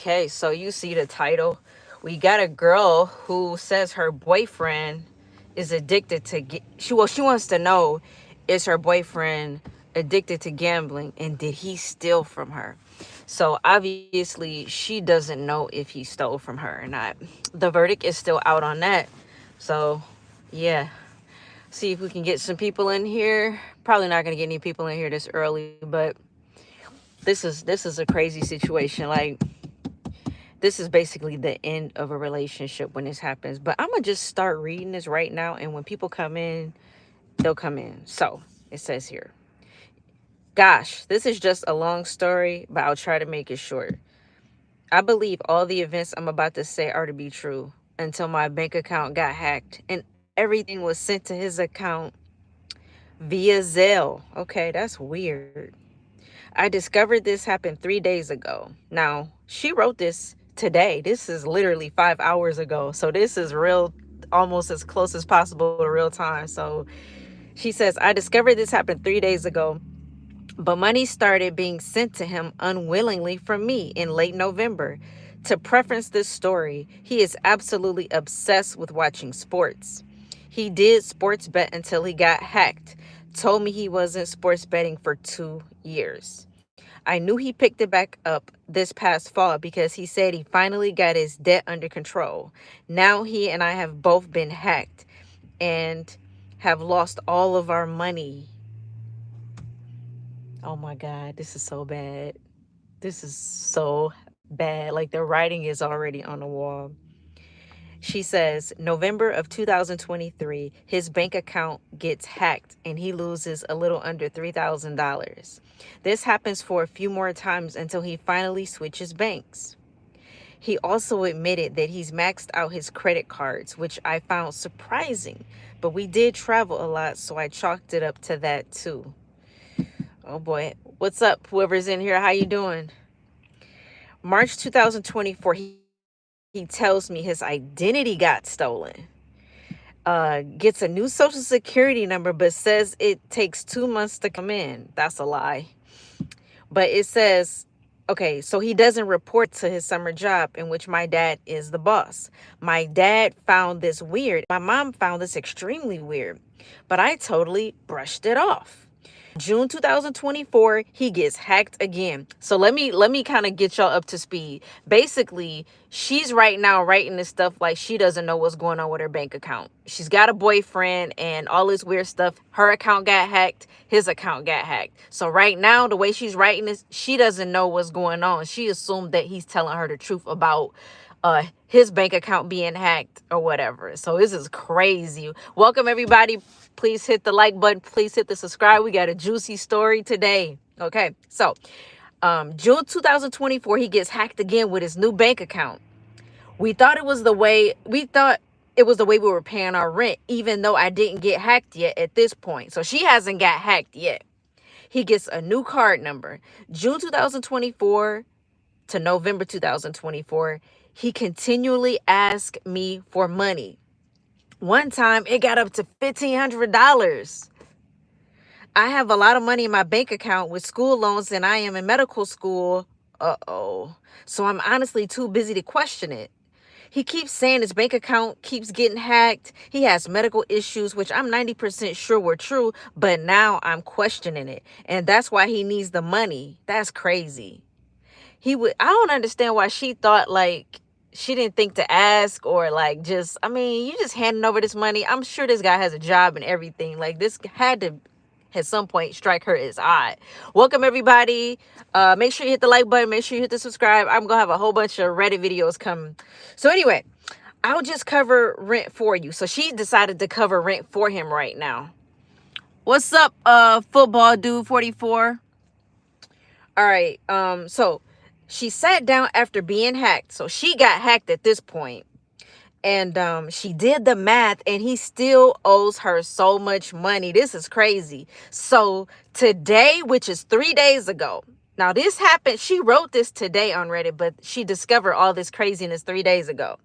Okay, so you see the title. We got a girl who says her boyfriend is addicted to she wants to know, is her boyfriend addicted to gambling and did he steal from her? So obviously she doesn't know if he stole from her or not. The verdict is still out on that. So yeah, see if we can get some people in here. Probably not gonna get any people in here this early, but this is a crazy situation. Like, this is basically the end of a relationship when this happens. But I'm gonna just start reading this right now, and when people come in, they'll come in. So it says here, gosh, this is just a long story, but I'll try to make it short. I believe all the events I'm about to say are to be true until my bank account got hacked and everything was sent to his account via Zelle. Okay, that's weird. I discovered this happened 3 days ago. Now, she wrote this today. This is literally 5 hours ago. So this is real, almost as close as possible to real time. So she says, I discovered this happened 3 days ago, but money started being sent to him unwillingly from me in late November. To preference this story, he is absolutely obsessed with watching sports. He did sports bet until he got hacked. Told me he wasn't sports betting for 2 years. I knew he picked it back up this past fall because he said he finally got his debt under control. Now he and I have both been hacked and have lost all of our money. Oh my God, this is so bad. This is so bad. Like, the writing is already on the wall. She says, November of 2023, his bank account gets hacked and he loses a little under $3,000. This happens for a few more times until he finally switches banks. He also admitted that he's maxed out his credit cards, which I found surprising, but we did travel a lot, so I chalked it up to that too. Oh boy. What's up, whoever's in here? How you doing? March 2024, he tells me his identity got stolen. Gets a new social security number, but says it takes 2 months to come in. That's a lie. But it says, okay, so he doesn't report to his summer job in which my dad is the boss. My dad found this weird. My mom found this extremely weird, but I totally brushed it off. June 2024, he gets hacked again. So let me kind of get y'all up to speed. Basically, she's right now writing this stuff like she doesn't know what's going on with her bank account. She's got a boyfriend and all this weird stuff. Her account got hacked, his account got hacked. So right now, the way she's writing this, she doesn't know what's going on. She assumed that he's telling her the truth about his bank account being hacked or whatever. So this is crazy. Welcome everybody. Please hit the like button. Please hit the subscribe. We got a juicy story today. Okay, so June 2024, he gets hacked again with his new bank account. We thought it was the way we were paying our rent, even though I didn't get hacked yet at this point. So she hasn't got hacked yet. He gets a new card number. June 2024 to November 2024, he continually asked me for money. One time it got up to $1,500. I have a lot of money in my bank account with school loans and I am in medical school. Uh-oh. So I'm honestly too busy to question it. He keeps saying his bank account keeps getting hacked. He has medical issues, which I'm 90% sure were true, but now I'm questioning it. And that's why he needs the money. That's crazy. I don't understand why she thought like she didn't think to ask or like just, I mean, you just handing over this money. I'm sure this guy has a job and everything. Like, this had to at some point strike her as odd. Welcome everybody. Make sure you hit the like button. Make sure you hit the subscribe. I'm gonna have a whole bunch of Reddit videos coming. So anyway, I'll just cover rent for you. So she decided to cover rent for him right now. What's up, football dude 44? All right. So she sat down after being hacked. So she got hacked at this point. And she did the math and he still owes her so much money. This is crazy. So today, which is 3 days ago. Now this happened. She wrote this today on Reddit, but she discovered all this craziness 3 days ago.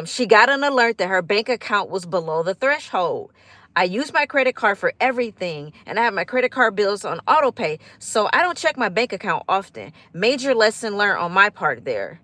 She got an alert that her bank account was below the threshold. I use my credit card for everything, and I have my credit card bills on auto pay, so I don't check my bank account often. Major lesson learned on my part there.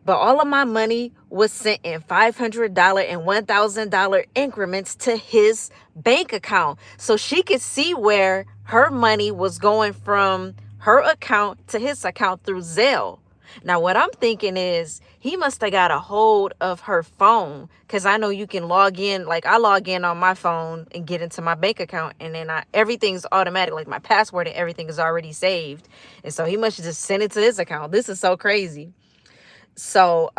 But all of my money was sent in $500 and $1,000 increments to his bank account. So she could see where her money was going from her account to his account through Zelle. Now, what I'm thinking is he must have got a hold of her phone, because I know you can log in. Like, I log in on my phone and get into my bank account, and then everything's automatic. Like, my password and everything is already saved. And so he must have just sent it to his account. This is so crazy. So,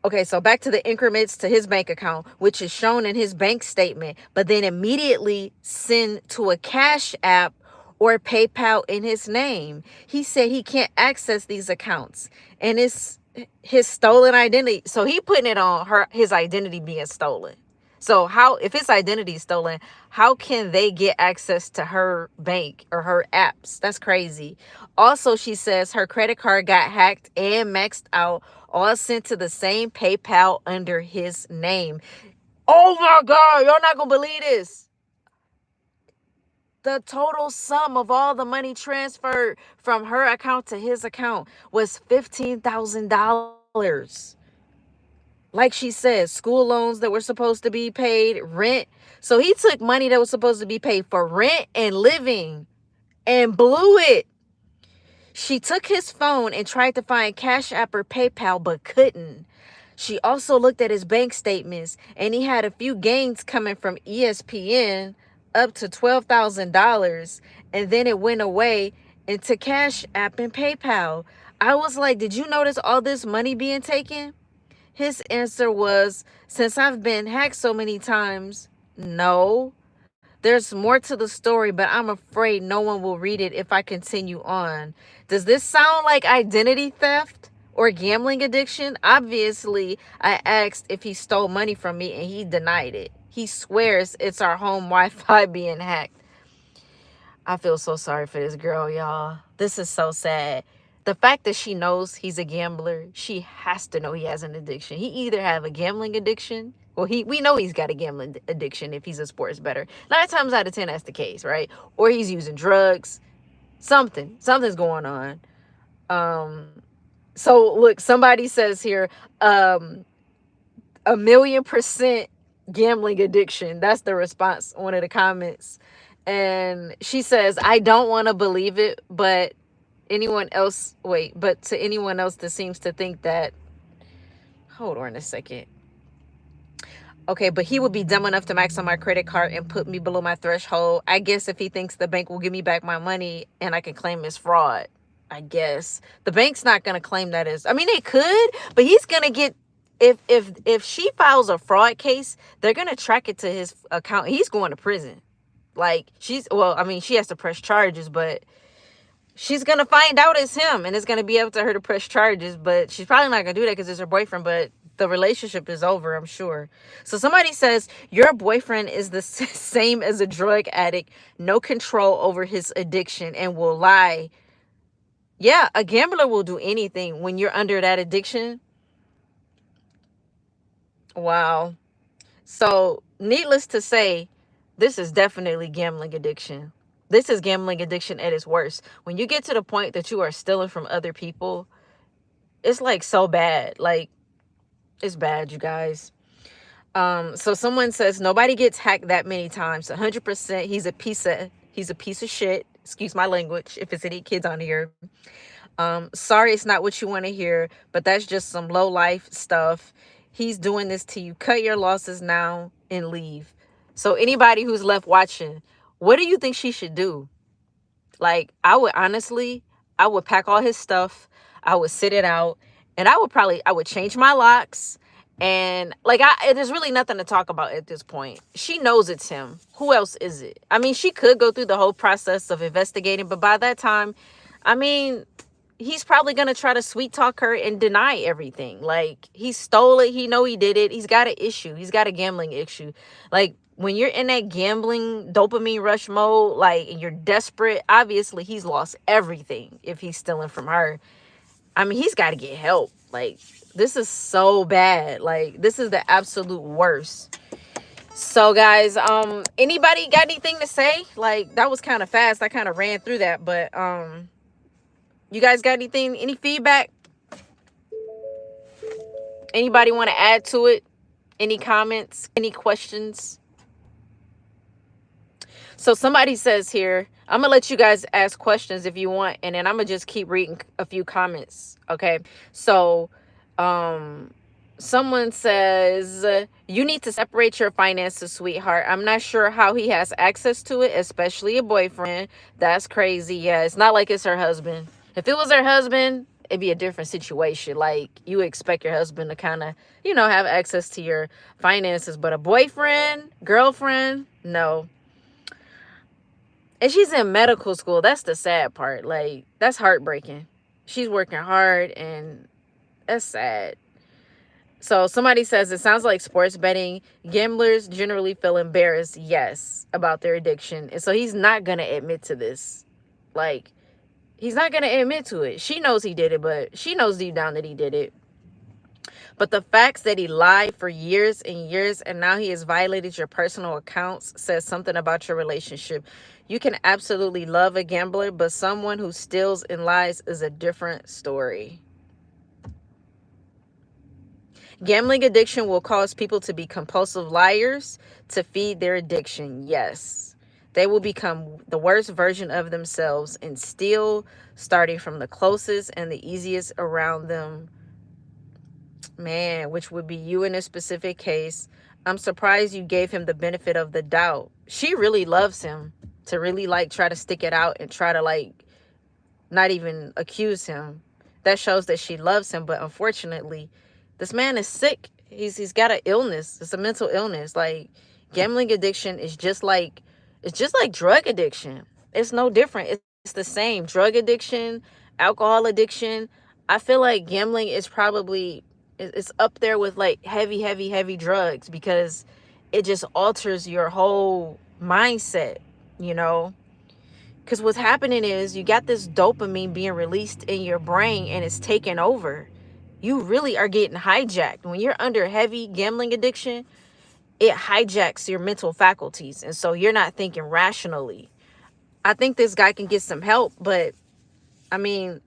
okay, so back to the increments to his bank account, which is shown in his bank statement, but then immediately send to a Cash App or PayPal in his name. He said he can't access these accounts, and it's his stolen identity. So he putting it on his identity being stolen. So how, if his identity is stolen, how can they get access to her bank or her apps? That's crazy. Also, she says her credit card got hacked and maxed out, all sent to the same PayPal under his name. Oh my God, y'all not gonna believe this. The total sum of all the money transferred from her account to his account was $15,000. Like she said, school loans that were supposed to be paid, rent. So he took money that was supposed to be paid for rent and living and blew it. She took his phone and tried to find Cash App or PayPal, but couldn't. She also looked at his bank statements, and he had a few gains coming from ESPN, up to $12,000, and then it went away into Cash App and PayPal. I was like, did you notice all this money being taken? His answer was, since I've been hacked so many times, no. There's more to the story, but I'm afraid no one will read it if I continue on. Does this sound like identity theft or gambling addiction? Obviously, I asked if he stole money from me, and he denied it. He swears it's our home Wi-Fi being hacked. I feel so sorry for this girl, y'all. This is so sad. The fact that she knows he's a gambler, she has to know he has an addiction. He either have a gambling addiction, well, we know he's got a gambling addiction if he's a sports bettor. 9 times out of 10, that's the case, right? Or he's using drugs. Something's going on. So look, somebody says here, 1,000,000% gambling addiction. That's the response, one of the comments. And she says, I don't want to believe it, but to anyone else that seems to think that, hold on a second. Okay, but he would be dumb enough to max on my credit card and put me below my threshold. I guess if he thinks the bank will give me back my money and I can claim it's fraud. I guess the bank's not going to claim that as, I mean, they could, but he's going to get, if she files a fraud case, they're going to track it to his account. He's going to prison. Like, she has to press charges, but she's going to find out it's him, and it's going to be up to her to press charges, but she's probably not going to do that because it's her boyfriend, but the relationship is over, I'm sure. So somebody says, your boyfriend is the same as a drug addict, no control over his addiction, and will lie. Yeah, a gambler will do anything when you're under that addiction. Wow. So, needless to say, this is definitely gambling addiction. This is gambling addiction at its worst. When you get to the point that you are stealing from other people, it's like so bad. Like, it's bad, you guys. So someone says nobody gets hacked that many times. 100%. He's a piece of shit. Excuse my language if it's any kids on here. Sorry, it's not what you want to hear, but that's just some low life stuff. He's doing this to you. Cut your losses now and leave. So anybody who's left watching, what do you think she should do? Like, I would pack all his stuff. I would sit it out, and I would change my locks. And like, there's really nothing to talk about at this point. She knows it's him. Who else is it? I mean, she could go through the whole process of investigating, but by that time, I mean, he's probably going to try to sweet talk her and deny everything. Like, he stole it. He know he did it. He's got an issue. He's got a gambling issue. Like, when you're in that gambling dopamine rush mode, like, and you're desperate, obviously he's lost everything if he's stealing from her. I mean, he's got to get help. Like, this is so bad. Like, this is the absolute worst. So guys, anybody got anything to say? Like, that was kind of fast. I kind of ran through that, but you guys got anything, any feedback? Anybody want to add to it? Any comments? Any questions? So somebody says here, I'm gonna let you guys ask questions if you want, and then I'm gonna just keep reading a few comments. Okay. So someone says, you need to separate your finances, sweetheart. I'm not sure how he has access to it, especially a boyfriend. That's crazy. Yeah, it's not like it's her husband. If it was her husband, it'd be a different situation. Like, you expect your husband to kind of, have access to your finances, but a boyfriend, girlfriend, no. And she's in medical school. That's the sad part. Like, that's heartbreaking. She's working hard, and that's sad. So somebody says, it sounds like sports betting. Gamblers generally feel embarrassed, yes, about their addiction. And so he's not going to admit to this. Like, he's not going to admit to it. She knows he did it, but she knows deep down that he did it. But the facts that he lied for years and years, and now he has violated your personal accounts, says something about your relationship. You can absolutely love a gambler, but someone who steals and lies is a different story. Gambling addiction will cause people to be compulsive liars to feed their addiction. Yes. They will become the worst version of themselves and steal, starting from the closest and the easiest around them. Man, which would be you in a specific case. I'm surprised you gave him the benefit of the doubt. She really loves him to really try to stick it out and try to not even accuse him. That shows that she loves him, but unfortunately, this man is sick. He's got an illness. It's a mental illness. Like, gambling addiction is just like drug addiction. It's no different. It's the same. Drug addiction, alcohol addiction. I feel like gambling is probably, it's up there with heavy drugs, because it just alters your whole mindset, because what's happening is you got this dopamine being released in your brain, and it's taking over. You really are getting hijacked. When you're under heavy gambling addiction, it hijacks your mental faculties, and so you're not thinking rationally. I think this guy can get some help, but I mean,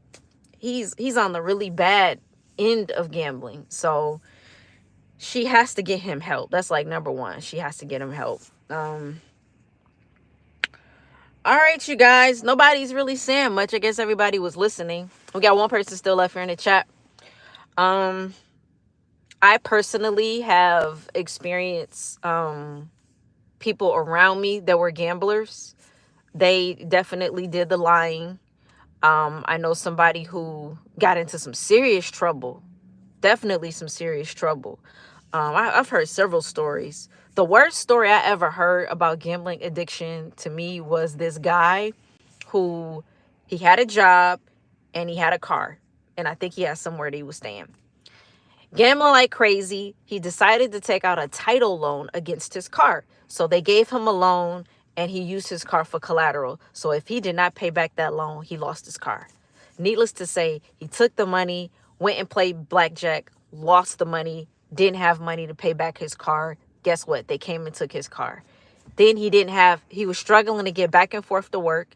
he's on the really bad end of gambling. So she has to get him help. That's number one. She has to get him help. All right, you guys. Nobody's really saying much. I guess everybody was listening. We got one person still left here in the chat. I personally have experienced people around me that were gamblers. They definitely did the lying. I know somebody who got into some serious trouble. Definitely some serious trouble. I've heard several stories. The worst story I ever heard about gambling addiction to me was this guy who, he had a job and he had a car. And I think he had somewhere that he was staying. Gambling like crazy, he decided to take out a title loan against his car. So they gave him a loan and he used his car for collateral. So if he did not pay back that loan, he lost his car. Needless to say, he took the money, went and played blackjack, lost the money, didn't have money to pay back his car. Guess what? They came and took his car. Then he was struggling to get back and forth to work.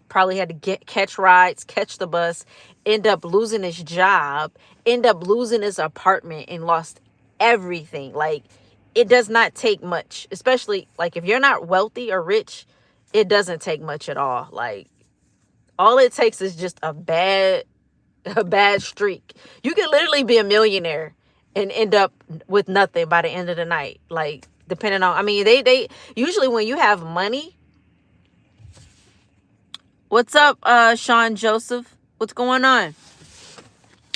Probably had to catch rides, catch the bus, end up losing his job, end up losing his apartment, and lost everything. It does not take much, especially if you're not wealthy or rich, it doesn't take much at all. All it takes is just a bad streak. You can literally be a millionaire and end up with nothing by the end of the night. Depending on, they usually, when you have money. What's up, Sean Joseph? What's going on?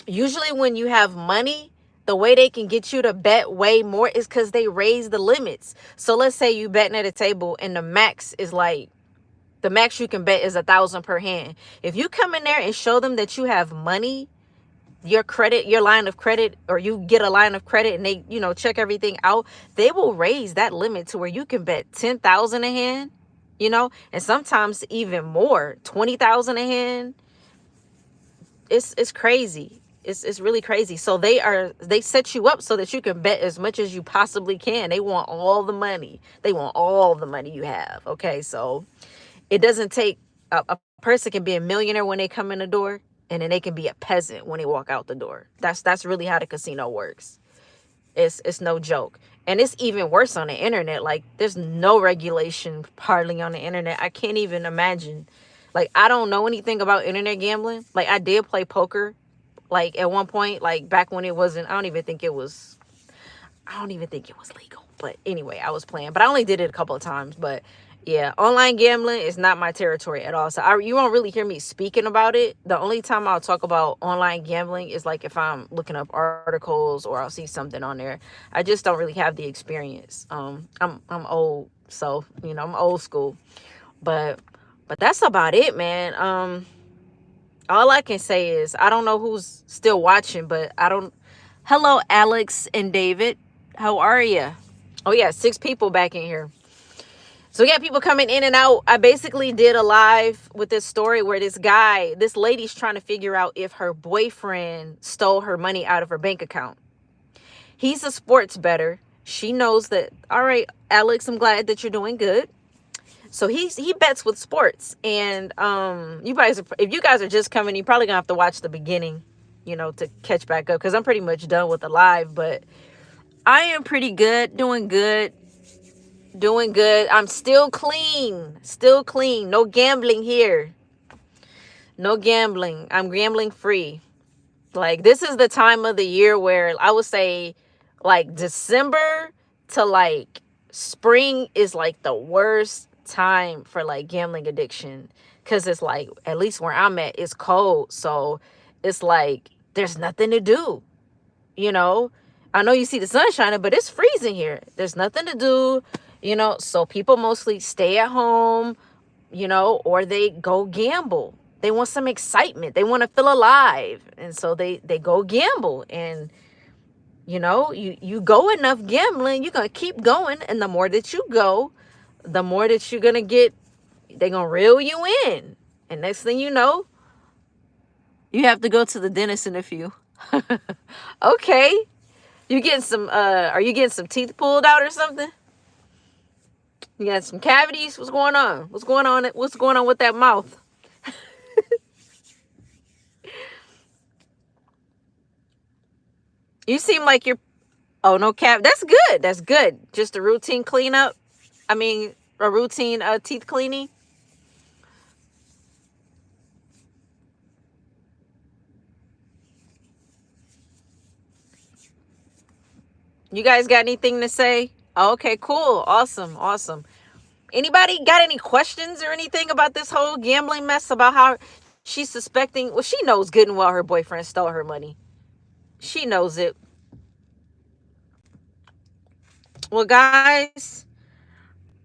Usually when you have money, the way they can get you to bet way more is because they raise the limits. So let's say you betting at a table and the max you can bet is 1,000 per hand. If you come in there and show them that you have money, your line of credit, or you get a line of credit and they, check everything out, they will raise that limit to where you can bet 10,000 a hand. And sometimes even more, 20,000 a hand. It's crazy. It's really crazy. So they set you up so that you can bet as much as you possibly can. They want all the money. They want all the money you have. Okay, so it doesn't take a person can be a millionaire when they come in the door, and then they can be a peasant when they walk out the door. That's really how the casino works. It's no joke. And it's even worse on the internet. Like, there's no regulation hardly on the internet. I can't even imagine. Like, I don't know anything about internet gambling. Like, I did play poker, like, at one point, like, back when it wasn't, I don't even think it was legal. But anyway, I was playing, but I only did it a couple of times. But yeah, online gambling is not my territory at all. So you won't really hear me speaking about it. The only time I'll talk about online gambling is like if I'm looking up articles or I'll see something on there. I just don't really have the experience. I'm old, so I'm old school. But that's about it, man. All I can say is I don't know who's still watching, but I don't. Hello, Alex and David. How are you? Oh yeah, 6 people back in here. So we got people coming in and out. I basically did a live with this story where this lady's trying to figure out if her boyfriend stole her money out of her bank account. He's a sports bettor. She knows that. All right, Alex, I'm glad that you're doing good. So he bets with sports, and if you guys are just coming, you're probably gonna have to watch the beginning, to catch back up, because I'm pretty much done with the live. But I am pretty good, doing good. I'm still clean. No gambling here. No gambling. I'm gambling free. Like, this is the time of the year where I would say, like, December to like spring is like the worst time for like gambling addiction, because it's like, at least where I'm at, it's cold. So it's like there's nothing to do. I know you see the sun shining, but it's freezing here. There's nothing to do. So people mostly stay at home, or they go gamble. They want some excitement. They want to feel alive. And so they go gamble. And, you go enough gambling, you're going to keep going. And the more that you go, the more that you're going to get, they're going to reel you in. And next thing you know, you have to go to the dentist in a few. Okay. Are you getting some teeth pulled out or something? You got some cavities? What's going on? What's going on with that mouth? You seem like you're... Oh, no cap. That's good. That's good. Just a routine cleanup. I mean, a routine teeth cleaning. You guys got anything to say? Oh, okay, cool. Awesome. Anybody got any questions or anything about this whole gambling mess, about how she's suspecting? Well, she knows good and well her boyfriend stole her money. She knows it. Well, guys,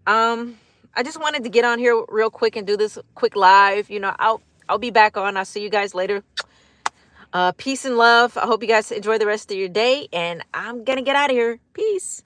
I just wanted to get on here real quick and do this quick live. I'll be back on. I'll see you guys later. Peace and love. I hope you guys enjoy the rest of your day, and I'm gonna get out of here. Peace.